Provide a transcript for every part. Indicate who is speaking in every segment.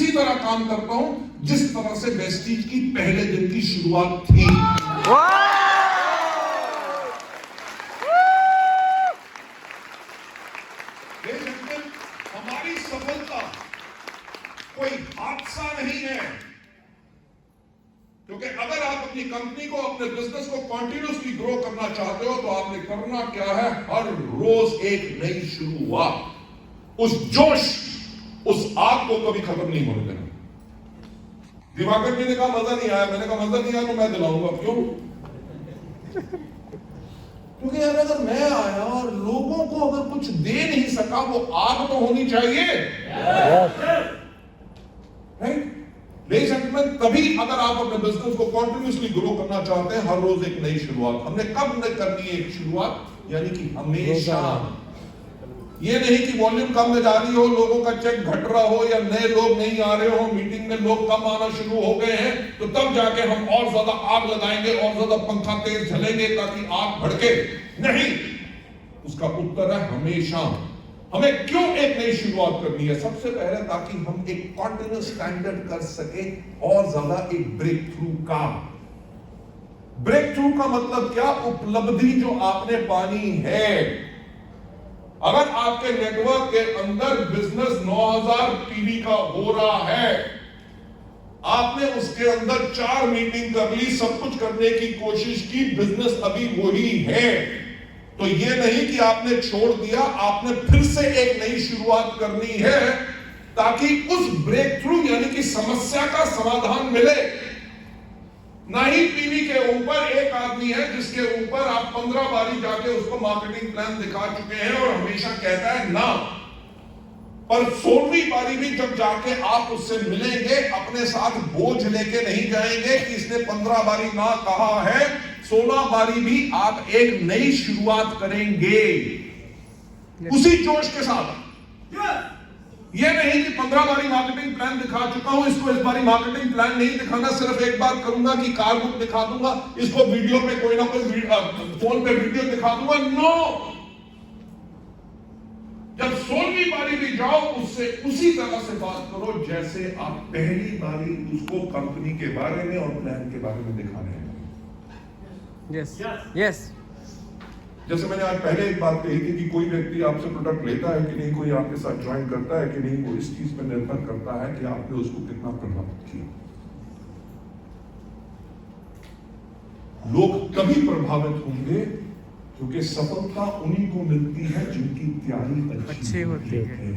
Speaker 1: उसी तरह काम करता हूं जिस तरह से वेस्टीज की पहले दिन की शुरुआत थी। हमारी सफलता कोई हादसा नहीं है, क्योंकि अगर आप अपनी कंपनी को, अपने बिजनेस को कंटिन्यूअसली ग्रो करना चाहते हो तो आपने करना क्या है, हर रोज एक नई शुरुआत, उस जोश, उस आग को कभी खत्म नहीं होने देना। दिवाकर जी ने कहा मजा नहीं आया, मैंने कहा मजा नहीं आया तो मैं दिलाऊंगा। क्यों? क्योंकि यार अगर मैं आया और लोगों को अगर कुछ दे नहीं सका, वो आग तो होनी चाहिए, राइट? लेडीज एंड जेंटलमैन, तभी अगर आप अपने बिजनेस को कंटिन्यूअसली ग्रो करना चाहते हैं, हर रोज एक नई शुरुआत। हमने कब करनी है एक शुरुआत? यानी कि हमेशा। ये नहीं कि वॉल्यूम कम में जा रही हो, लोगों का चेक घट रहा हो या नए लोग नहीं आ रहे हो, मीटिंग में लोग कम आना शुरू हो गए हैं, तो तब जाके हम और ज्यादा आग लगाएंगे और ज्यादा पंखा तेज झलेंगे ताकि आग भड़के। नहीं, उसका उत्तर है हमेशा। हमें क्यों एक नई शुरुआत करनी है? सबसे पहले ताकि हम एक कॉन्टिन्यूअस स्टैंडर्ड कर सके और ज्यादा एक ब्रेक थ्रू का। ब्रेक थ्रू का मतलब क्या? उपलब्धि जो आपने पानी है। अगर आपके नेटवर्क के अंदर बिजनेस 9000 पीवी का हो रहा है, आपने उसके अंदर 4 मीटिंग कर ली, सब कुछ करने की कोशिश की, बिजनेस अभी वही है, तो ये नहीं कि आपने छोड़ दिया, आपने फिर से एक नई शुरुआत करनी है ताकि उस ब्रेक थ्रू यानी कि समस्या का समाधान मिले। ना ही पीवी के ऊपर एक आदमी है जिसके ऊपर आप 15 बारी जाके उसको मार्केटिंग प्लान दिखा चुके हैं और हमेशा कहता है ना, पर 16वीं बारी भी जब जाके आप उससे मिलेंगे, अपने साथ बोझ लेके नहीं जाएंगे कि इसने 15 बारी ना कहा है, 16 बारी भी आप एक नई शुरुआत करेंगे उसी जोश के साथ। ये नहीं कि 15 बारी मार्केटिंग प्लान दिखा चुका हूं, इसको इस बारी मार्केटिंग प्लान नहीं दिखाना, सिर्फ एक बार करूंगा कि कार बुक दिखा दूंगा, इसको वीडियो पे कोई ना कोई फोन पे वीडियो दिखा दूंगा। नो, जब 16वीं बारी भी जाओ, उससे उसी तरह से बात करो जैसे आप पहली बारी उसको कंपनी के बारे में और प्लान के बारे में दिखा रहे हैं।
Speaker 2: Yes yes.
Speaker 1: जैसे मैंने आज पहले एक बात कही थी कि कोई व्यक्ति आपसे प्रोडक्ट लेता है कि नहीं, कोई आपके साथ ज्वाइन करता है कि नहीं, वो इस चीज पर निर्भर करता है कि आपने उसको कितना प्रभावित किया। लोग तभी प्रभावित होंगे क्योंकि सफलता उन्हीं को मिलती है जिनकी तैयारी अच्छी होती है।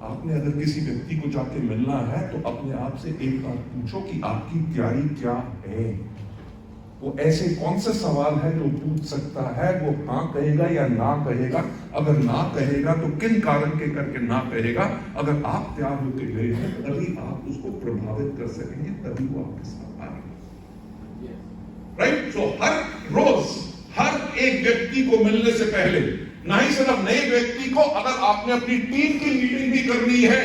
Speaker 1: आपने अगर किसी व्यक्ति को जाके मिलना है तो अपने आप से एक बार पूछो कि आपकी तैयारी क्या है। वो ऐसे कौन से सवाल है जो पूछ सकता है, वो हाँ कहेगा या ना कहेगा। अगर ना कहेगा तो किन कारण के करके ना कहेगा। अगर आप तैयार होते गए हैं तभी आप उसको प्रभावित कर सकेंगे, तभी वो आपके साथ आएगा, राइट? सो हर रोज हर एक व्यक्ति को मिलने से पहले, ना ही सिर्फ नए व्यक्ति को, अगर आपने अपनी टीम की मीटिंग भी करनी है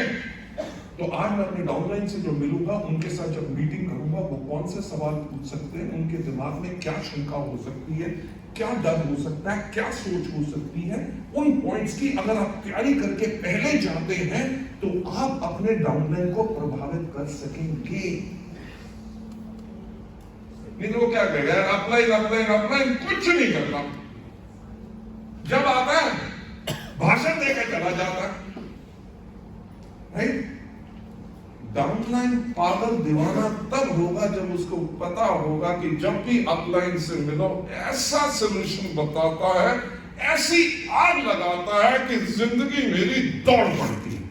Speaker 1: तो आज मैं अपने डाउनलाइन से जो मिलूंगा, उनके साथ जब मीटिंग करूंगा, वो कौन से सवाल पूछ सकते हैं, उनके दिमाग में क्या शंका हो सकती है, क्या डर हो सकता है, क्या सोच हो सकती है, उन पॉइंट्स की अगर आप तैयारी करके पहले जाते हैं तो आप अपने डाउनलाइन को प्रभावित कर सकेंगे। नहीं तो वो क्या कहेगा, अपलाइन अपलाइन अपलाइन, कुछ नहीं करता, जब आता है भाषण देकर चला जाता है, राइट? डाउनलाइन पागल दीवाना तब होगा जब उसको पता होगा कि जब भी अपलाइन से मिलो ऐसा सोल्यूशन बताता है, ऐसी आग लगाता है कि जिंदगी मेरी दौड़ पड़ती है।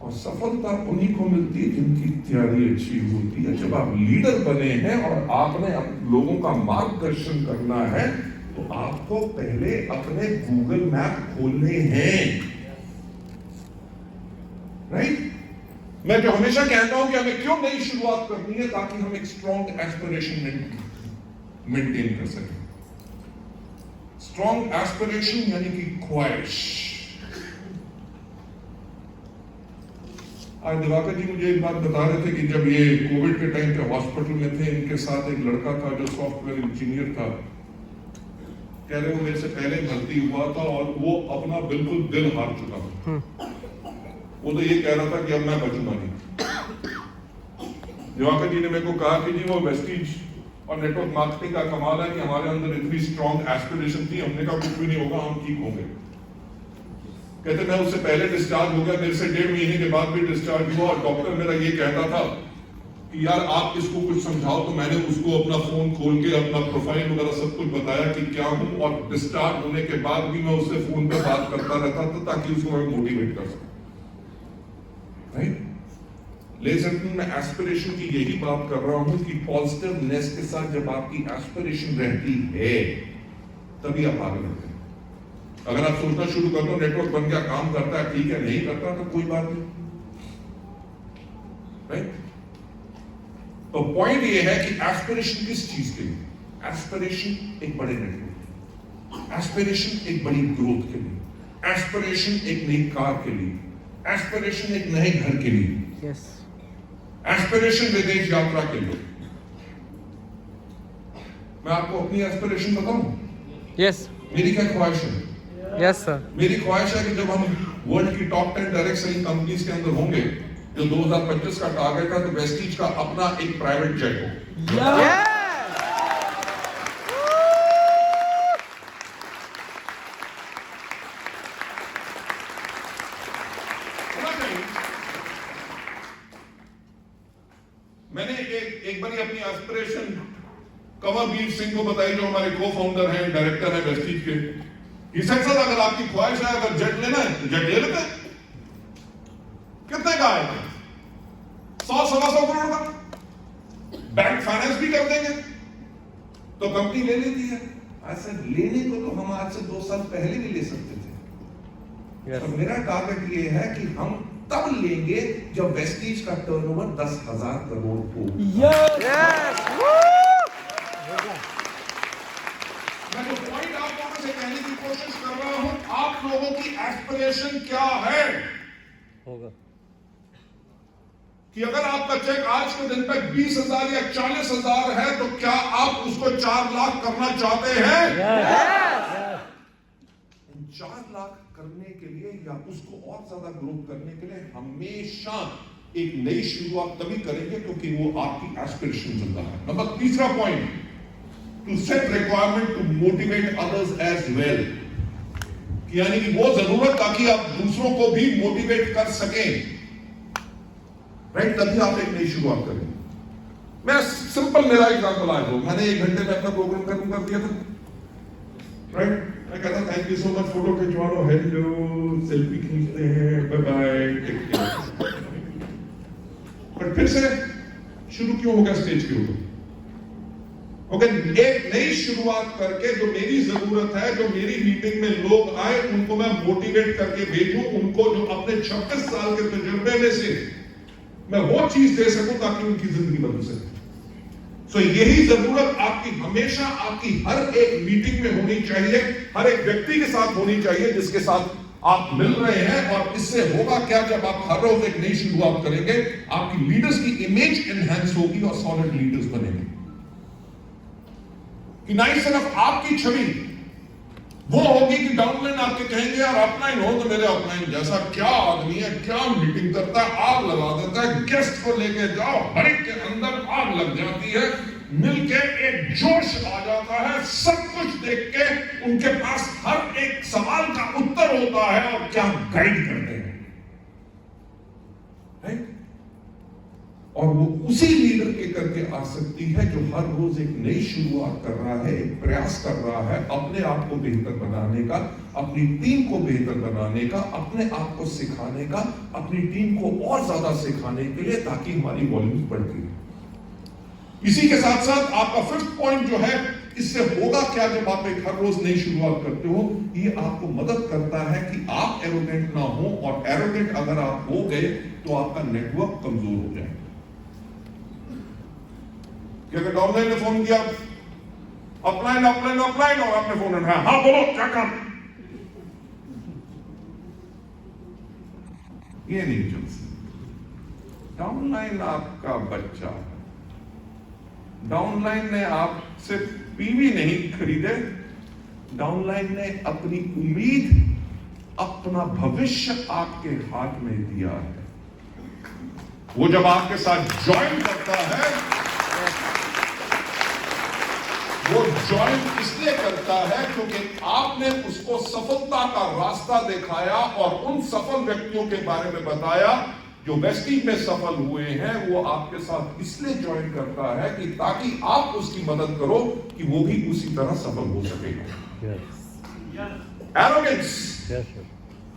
Speaker 1: और सफलता उन्हीं को मिलती है जिनकी तैयारी अच्छी होती है। जब आप लीडर बने हैं और आपने लोगों का मार्गदर्शन करना है तो आपको पहले अपने गूगल मैप खोलने हैं, राइट? मैं जो हमेशा कहता हूं कि हमें क्यों नई शुरुआत करनी है, ताकि हम एक स्ट्रॉन्ग एस्पिरेशन मेंटेन कर सकें। स्ट्रॉन्ग एस्पिरेशन यानी कि ख्वाहिश। आज दिवाकर जी मुझे एक बात बता रहे थे कि जब ये कोविड के टाइम पे हॉस्पिटल में थे, इनके साथ एक लड़का था जो सॉफ्टवेयर इंजीनियर था। कह रहे वो मेरे से पहले भर्ती हुआ था और वो अपना बिल्कुल दिल हार चुका था। वो तो ये कह रहा था कि अब मैं बचूंगा नहीं। दिवाकर जी ने मेरे को कहा कि जी वो वेस्टीज और नेटवर्क मार्केटिंग का कमाल है कि हमारे अंदर इतनी स्ट्रॉन्ग एस्पिरेशन थी, हमने कहा कुछ भी नहीं होगा, हम ठीक होंगे। कहते मैं उससे पहले डिस्चार्ज हो गया, मेरे से 1.5 महीने के बाद भी डिस्चार्ज हुआ, और डॉक्टर मेरा ये कहता था कि यार आप इसको कुछ समझाओ। तो मैंने उसको अपना फोन खोल के अपना प्रोफाइल वगैरह सब कुछ बताया कि क्या हूं, और डिस्चार्ज होने के बाद भी मैं उससे फोन पे बात करता रहता था ताकि उसको मैं मोटिवेट कर सकूं। राइट? लेकिन मैं एस्पिरेशन की यही बात कर रहा हूं कि पॉजिटिवनेस के साथ जब आपकी एस्पिरेशन रहती है तभी आप आगे बढ़ते हैं। अगर आप सोचना शुरू कर दो नेटवर्क बन गया, काम करता है, ठीक है, नहीं करता तो कोई बात नहीं। राइट? तो पॉइंट ये है कि एस्पिरेशन किस चीज के लिए? एस्पिरेशन एक बड़े नेटवर्क, एस्पिरेशन एक बड़ी ग्रोथ के लिए, एस्पिरेशन एक नई कार के लिए, एस्पिरेशन एक नए घर के लिए, एस्पिरेशन विदेश यात्रा के लिए। मैं आपको अपनी एस्पिरेशन बताऊं?
Speaker 2: यस।
Speaker 1: मेरी क्या ख्वाहिश है?
Speaker 2: Yes sir.
Speaker 1: मेरी ख्वाहिश है कि जब हम वर्ल्ड की टॉप 10 डायरेक्ट सेलिंग कंपनीज के अंदर होंगे, जो 2025 का टारगेट है, तो वेस्टीज का अपना एक प्राइवेट जेट हो। मैंने एक बारी अपनी एस्पिरेशन कंवरवीर सिंह को बताई, जो हमारे को फाउंडर हैं, डायरेक्टर हैं वेस्टीज के। ही सेड सर अगर आपकी ख्वाहिश है, अगर जेट लेना है तो जेट ले लेते हैं। कितने का है? 100-125 करोड़ का, बैंक फाइनेंस भी कर देंगे। तो कंपनी ले लेती है। ऐसा लेने को तो हम आज से 2 साल पहले भी ले सकते थे। तो मेरा टारगेट ये है कि हम तब लेंगे जब वेस्टीज का टर्नओवर 10,000 करोड़ हो। मैं जो पॉइंट आप लोगों से कहने की कोशिश कर रहा हूं, आप लोगों की एस्पिरेशन क्या है?
Speaker 2: होगा
Speaker 1: कि अगर आपका चेक आज के दिन पे 20,000 या 40,000 है, तो क्या आप उसको 4 लाख करना चाहते हैं? 4 लाख करने के लिए या उसको और ज्यादा ग्रो करने के लिए हमेशा एक नई शुरुआत तभी करेंगे क्योंकि वो आपकी एस्पिरेशन जिंदा है। Number 3 point, to set requirement to motivate others as well, यानी कि वो जरूरत ताकि आप दूसरों को भी मोटिवेट कर सकें। राइट? तभी आप एक नई शुरुआत करें। मैं सिंपल मेरा एग्जांपल आज दो, मैंने 1 घंटे में अपना प्रोग्राम खत्म कर दिया था। राइट? मैं कहता thank you so much, photo खिंचवा लो, हेलो, सेल्फी खींचते हैं, बाय बाय, टेक केयर। पर फिर से शुरू क्यों हो गया स्टेज के ऊपर? ओके, एक नई शुरुआत करके जो मेरी जरूरत है, जो मेरी मीटिंग में लोग आए उनको मैं मोटिवेट करके भेजूं, उनको जो अपने 26 साल के तजुर्बे में से मैं वो चीज दे सकूं ताकि उनकी जिंदगी बदल सके। सो यही जरूरत आपकी हमेशा आपकी हर एक मीटिंग में होनी चाहिए, हर एक व्यक्ति के साथ होनी चाहिए जिसके साथ आप मिल रहे हैं। और इससे होगा क्या, जब आप हर रोज एक नई शुरुआत करेंगे, आपकी लीडर्स की इमेज एनहांस होगी और सॉलिड लीडर्स बनेंगे। कि ना सिर्फ आपकी छवि वो होगी कि डाउनलाइन आपके कहेंगे यार अपलाइन हो तो मेरे अपलाइन जैसा क्या आदमी है, क्या मीटिंग करता है, आग लगा देता है, गेस्ट को लेके जाओ, हर एक के अंदर आग लग जाती है, मिलके एक जोश आ जाता है, सब कुछ देख के उनके पास हर एक सवाल का उत्तर होता है और क्या गाइड करते हैं। राइट? और वो उसी लीडर के करके आ सकती है जो हर रोज एक नई शुरुआत कर रहा है, एक प्रयास कर रहा है अपने आप को बेहतर बनाने का, अपनी टीम को बेहतर बनाने का, अपने आप को सिखाने का, अपनी टीम को और ज्यादा सिखाने के लिए, ताकि हमारी वॉल्यूम बढ़ती रहे। इसी के साथ साथ आपका 5th पॉइंट जो है, इससे होगा क्या जब आप एक हर रोज नई शुरुआत करते हो, ये आपको मदद करता है कि आप एरोगेंट ना हो, और एरोगेंट अगर आप हो गए तो आपका नेटवर्क कमजोर हो जाएगा। अगर डाउनलाइन ने फोन किया, अपलाइन अपलाइन अपलाइन, और आपने फोन उठाया, हाँ बोलो क्या काम? ये नहीं चल सकता। डाउनलाइन आपका बच्चा है। डाउनलाइन ने आपसे पीवी नहीं खरीदे, डाउनलाइन ने अपनी उम्मीद अपना भविष्य आपके हाथ में दिया है। वो जब आपके साथ ज्वाइन करता है, वो ज्वाइन इसलिए करता है क्योंकि आपने उसको सफलता का रास्ता दिखाया और उन सफल व्यक्तियों के बारे में बताया जो वेस्टिंग में सफल हुए हैं। वो आपके साथ इसलिए ज्वाइन करता है कि ताकि आप उसकी मदद करो कि वो भी उसी तरह सफल हो सके। एरोगेंस,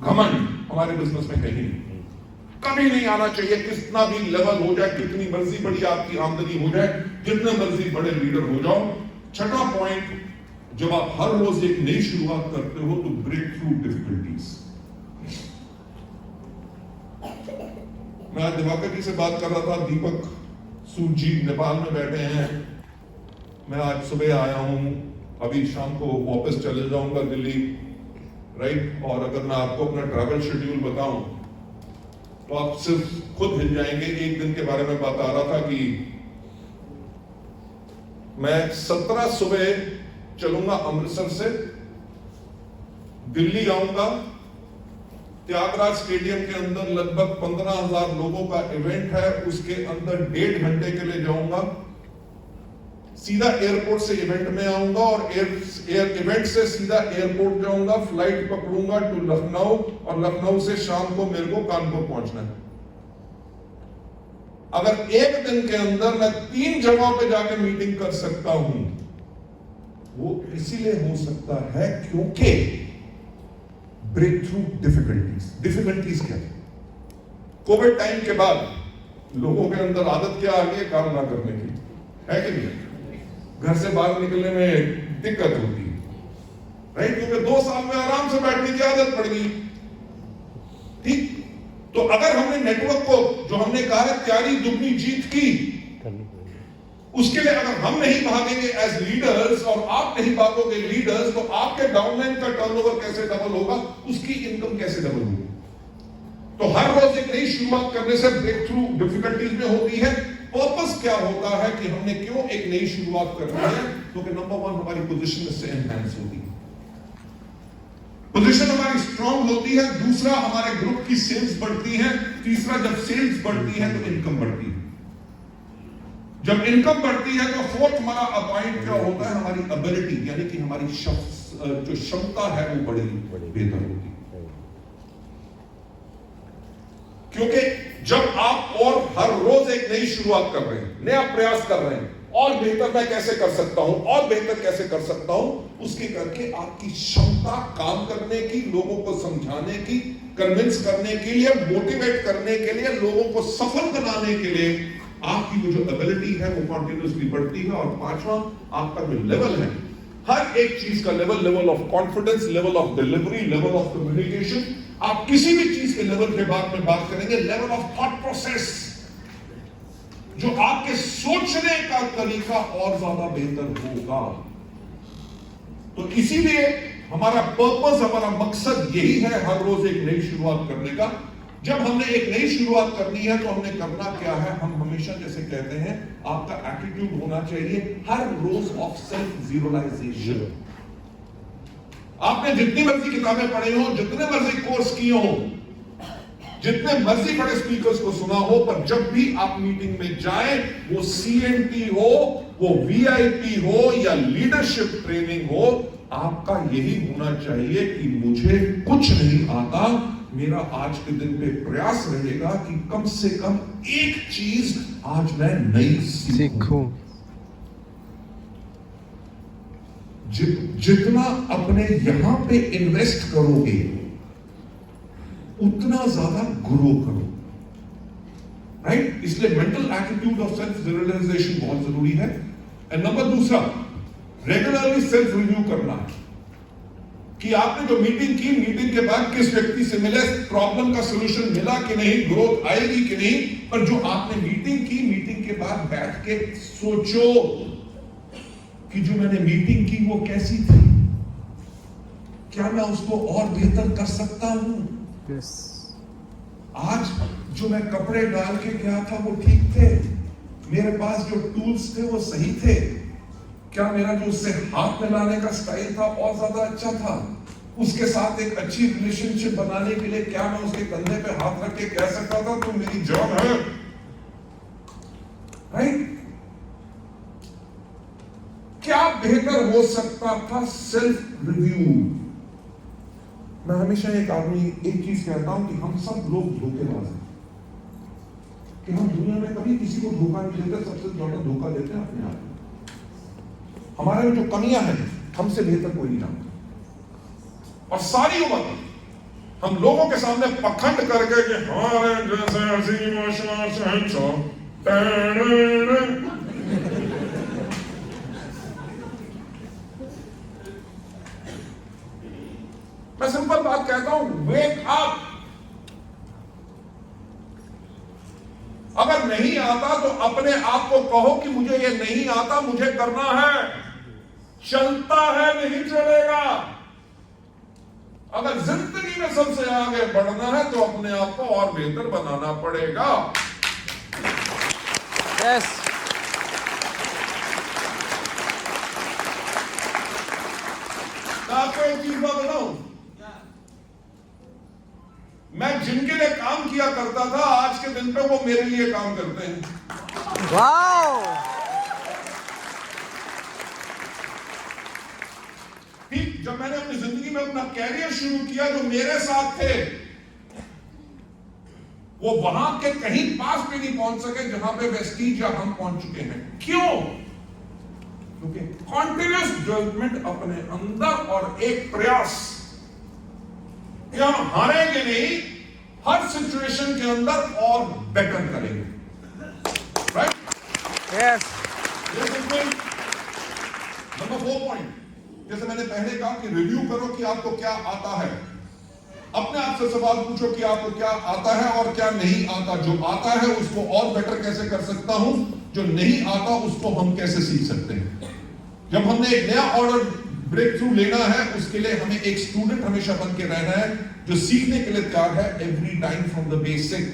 Speaker 1: घमंड हमारे बिजनेस में कहीं नहीं, कभी नहीं आना चाहिए। कितना भी लेवल हो जाए, कितनी मर्जी बड़ी आपकी आमदनी हो जाए, जितने मर्जी बड़े लीडर हो जाओ। छठा पॉइंट, जब आप हर रोज एक नई शुरुआत करते हो तो ब्रेक थ्रू डिफिकल्टीज। मैं आज दिवाकर जी से बात कर रहा था, दीपक सूद जी नेपाल में बैठे हैं, मैं आज सुबह आया हूं, अभी शाम को वापस चले जाऊंगा दिल्ली, राइट। और अगर मैं आपको अपना ट्रैवल शेड्यूल बताऊं तो आप सिर्फ खुद हिल जाएंगे। एक दिन के बारे में बता रहा था कि मैं 17 सुबह चलूंगा अमृतसर से, दिल्ली आऊंगा, त्यागराज स्टेडियम के अंदर लगभग 15,000 लोगों का इवेंट है, उसके अंदर 1.5 घंटे के लिए जाऊंगा, सीधा एयरपोर्ट से इवेंट में आऊंगा और इवेंट से सीधा एयरपोर्ट जाऊंगा, फ्लाइट पकड़ूंगा टू लखनऊ और लखनऊ से शाम को मेरे को कानपुर पहुंचना है। अगर एक दिन के अंदर मैं 3 जगहों पे जाकर मीटिंग कर सकता हूं, वो इसीलिए हो सकता है क्योंकि ब्रेक थ्रू डिफिकल्टीज क्या है। कोविड टाइम के बाद लोगों के अंदर आदत क्या आ गई है, काम ना करने की, है कि नहीं? घर से बाहर निकलने में दिक्कत होती है, राइट, क्योंकि 2 साल में आराम से बैठने की आदत पड़ गई। ठीक, तो अगर हमने नेटवर्क को, जो हमने कहा है तैयारी दुगनी जीत की, उसके लिए अगर हम नहीं भागेंगे एज लीडर्स और आप नहीं भागोगे लीडर्स, तो आपके डाउनलाइन का टर्नओवर कैसे डबल होगा, उसकी इनकम कैसे डबल होगी। तो हर रोज एक नई शुरुआत करने से ब्रेक थ्रू डिफिकल्टीज में होती है। पर्पस क्या होता है कि हमने क्यों एक नई शुरुआत करनी है, क्योंकि नंबर 1 हमारी पोजीशन इससे एनहांस होती है, पोजीशन हमारी स्ट्रांग होती है, दूसरा हमारे ग्रुप की सेल्स बढ़ती है, तीसरा जब सेल्स बढ़ती है तो इनकम बढ़ती है, जब इनकम बढ़ती है तो फोर्थ हमारा पॉइंट क्या होता है, हमारी एबिलिटी यानी कि हमारी जो क्षमता है वो बड़ी बेहतर होती है। क्योंकि जब आप और हर रोज एक नई शुरुआत कर रहे हैं, नया प्रयास कर रहे हैं, और बेहतर मैं कैसे कर सकता हूं, और बेहतर कैसे कर सकता हूं, उसके करके आपकी क्षमता काम करने की, लोगों को समझाने की, कन्विंस करने के लिए, मोटिवेट करने के लिए, लोगों को सफल बनाने के लिए आपकी वो जो एबिलिटी है वो कंटिन्यूअसली बढ़ती है। और 5वां आपका जो लेवल है, हर एक चीज का level of confidence, level of delivery, level of communication, आप किसी भी चीज के लेवल के बाद में बात करेंगे, लेवल ऑफ थॉट प्रोसेस, जो आपके सोचने का तरीका और ज्यादा बेहतर होगा। तो इसीलिए हमारा पर्पस, हमारा मकसद यही है हर रोज एक नई शुरुआत करने का। जब हमने एक नई शुरुआत करनी है तो हमने करना क्या है, हम हमेशा जैसे कहते हैं, आपका एटीट्यूड होना चाहिए हर रोज ऑफ सेल्फ जीरोलाइजेशन। आपने जितनी मर्जी किताबें पढ़ी हो, जितने मर्जी कोर्स किए हो, जितने मर्जी बड़े स्पीकर्स को सुना हो, पर जब भी आप मीटिंग में जाएं, वो CNT हो, वो VIP हो या लीडरशिप ट्रेनिंग हो, आपका यही होना चाहिए कि मुझे कुछ नहीं आता, मेरा आज के दिन पे प्रयास रहेगा कि कम से कम एक चीज आज मैं नई सीखूं। जितना अपने यहां पे इन्वेस्ट करोगे उतना ज्यादा ग्रो करो, राइट। इसलिए mental attitude of self realization बहुत जरूरी है। And number 2, regularly self review करना है कि आपने जो मीटिंग की, मीटिंग के बाद किस व्यक्ति से मिले, प्रॉब्लम का सॉल्यूशन मिला कि नहीं, ग्रोथ आएगी कि नहीं। पर जो आपने मीटिंग की, मीटिंग के बाद बैठ के सोचो कि जो मैंने मीटिंग की वो कैसी थी, क्या मैं उसको और बेहतर कर सकता हूं।
Speaker 2: yes.
Speaker 1: आज जो मैं कपड़े डाल के गया था वो ठीक थे, मेरे पास जो टूल्स थे वो सही थे, क्या मेरा जो उससे हाथ मिलाने का स्टाइल था और ज्यादा अच्छा था। उसके साथ एक अच्छी रिलेशनशिप बनाने के लिए क्या मैं उसके कंधे पे हाथ रख के कह सकता था तू मेरी जान है, राइट? क्या बेहतर हो सकता था? Self review. मैं हमेशा एक चीज कहता हूं कि हम सब लोग धोखेबाज हैं, कि हम दुनिया में कभी किसी को धोखा नहीं देते, सबसे ज्यादा धोखा देते हैं अपने आप को। हमारे में जो कमियां हैं हमसे बेहतर कोई नहीं जानता, और सारी उम्र हम लोगों के सामने पखंड करके कि हमारे जैसे अजीम और शान शहंशाह, मैं सिंपल बात कहता हूं, वेक अप। अगर नहीं आता तो अपने आप को कहो कि मुझे ये नहीं आता, मुझे करना है, चलता है नहीं चलेगा। अगर जिंदगी में सबसे आगे बढ़ना है तो अपने आप को और बेहतर बनाना पड़ेगा।
Speaker 2: यस।
Speaker 1: आपको एक चीज बात बताऊं, मैं जिनके लिए काम किया करता था आज के दिन पे वो मेरे लिए काम करते हैं।
Speaker 2: वाओ।
Speaker 1: ठीक जब मैंने अपनी जिंदगी में अपना कैरियर शुरू किया, जो मेरे साथ थे वो वहां के कहीं पास भी नहीं पहुंच सके जहां पे वेस्टीज या हम पहुंच चुके हैं। क्यों? क्योंकि कॉन्टिन्यूस डेवलपमेंट अपने अंदर और एक प्रयास कि हम हारेंगे नहीं, हर सिचुएशन के अंदर और बेटर करेंगे, राइट?
Speaker 2: यस।
Speaker 1: नंबर 4 पॉइंट, जैसे मैंने पहले कहा कि रिव्यू करो कि आपको क्या आता है। अपने आप से सवाल पूछो कि आपको क्या आता है और क्या नहीं आता। जो आता है उसको और बेटर कैसे कर सकता हूं, जो नहीं आता उसको हम कैसे सीख सकते हैं। जब हमने एक नया ऑर्डर ब्रेक थ्रू लेना है, उसके लिए हमें एक स्टूडेंट हमेशा बन के रहना है जो सीखने के लिए तैयार है every time from the basic.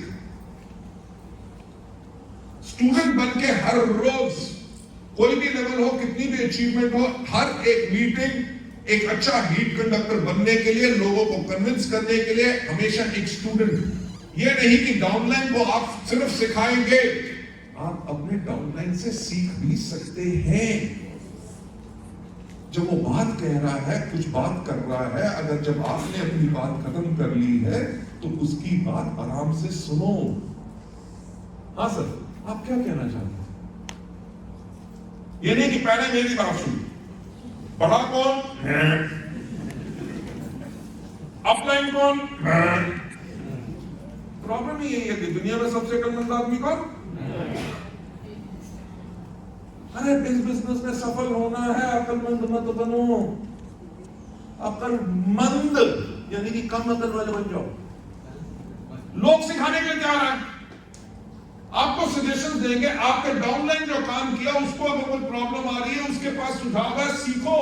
Speaker 1: Student बन के हर रोज कोई भी लेवल हो, कितनी भी अचीवमेंट हो, हर एक मीटिंग एक अच्छा हीट कंडक्टर बनने के लिए, लोगों को कन्विंस करने के लिए हमेशा एक स्टूडेंट। ये नहीं कि डाउनलाइन को आप सिर्फ सिखाएंगे, आप अपने डाउनलाइन से सीख भी सकते हैं। जब वो बात कह रहा है, कुछ बात कर रहा है, अगर जब आपने अपनी बात खत्म कर ली है तो उसकी बात आराम से सुनो। हाँ सर, आप क्या कहना चाहते हैं? ये नहीं कि पहले मेरी बात सुनी, बड़ा कौन? अपलाइन कौन? प्रॉब्लम ही यही है कि दुनिया में सबसे अक्लमंद आदमी कौन? अरे इस बिजनेस में सफल होना है, अक्लमंद मत बनो। अक्लमंद यानी कि कम अकल वाले बन जाओ। लोग सिखाने के लिए तैयार हैं, आपको सजेशन देंगे, आपके डाउनलाइन जो काम किया उसको अगर कोई प्रॉब्लम आ रही है, उसके पास सुझाव है, सीखो,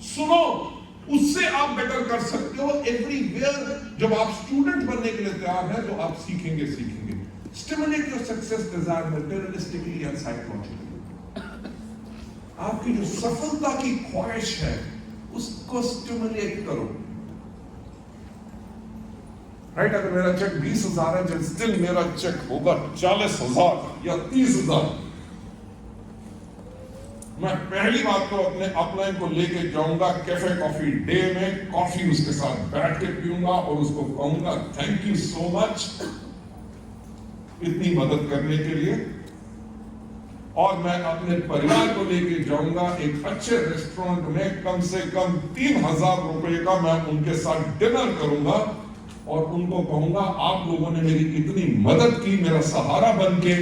Speaker 1: सुनो, उससे आप बेटर कर सकते हो एवरीवेयर। जब आप स्टूडेंट बनने के लिए तैयार हैं तो आप सीखेंगे। Stimulate your success desire materialistically and psychologically. आपकी जो सफलता की ख्वाहिश है उसको स्टिमुलेट करो, राइट? अगर मेरा चेक 20,000 है, जिस दिन मेरा चेक होगा 40,000 या 30,000, मैं पहली बात तो अपने अपलाइन को लेके जाऊंगा कैफे कॉफी डे में, कॉफी उसके साथ बैठ के पीऊंगा और उसको कहूंगा थैंक यू सो मच इतनी मदद करने के लिए। और मैं अपने परिवार को लेके जाऊंगा एक अच्छे रेस्टोरेंट में, कम से कम 3,000 रुपए का मैं उनके साथ डिनर करूंगा और उनको कहूंगा आप लोगों ने मेरी इतनी मदद की, मेरा सहारा बन के,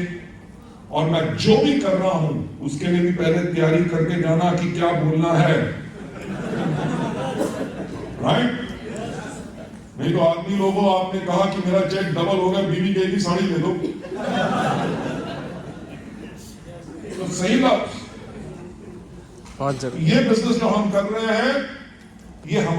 Speaker 1: और मैं जो भी कर रहा हूं उसके लिए भी पहले तैयारी करके जाना कि क्या बोलना है, राइट? नहीं तो आदमी लोगों, आपने कहा कि मेरा चेक डबल हो गया, बीवी के भी साड़ी ले दो, तो सही बात।
Speaker 2: बहुत जरूरी।
Speaker 1: ये बिजनेस जो हम कर रहे हैं ये हम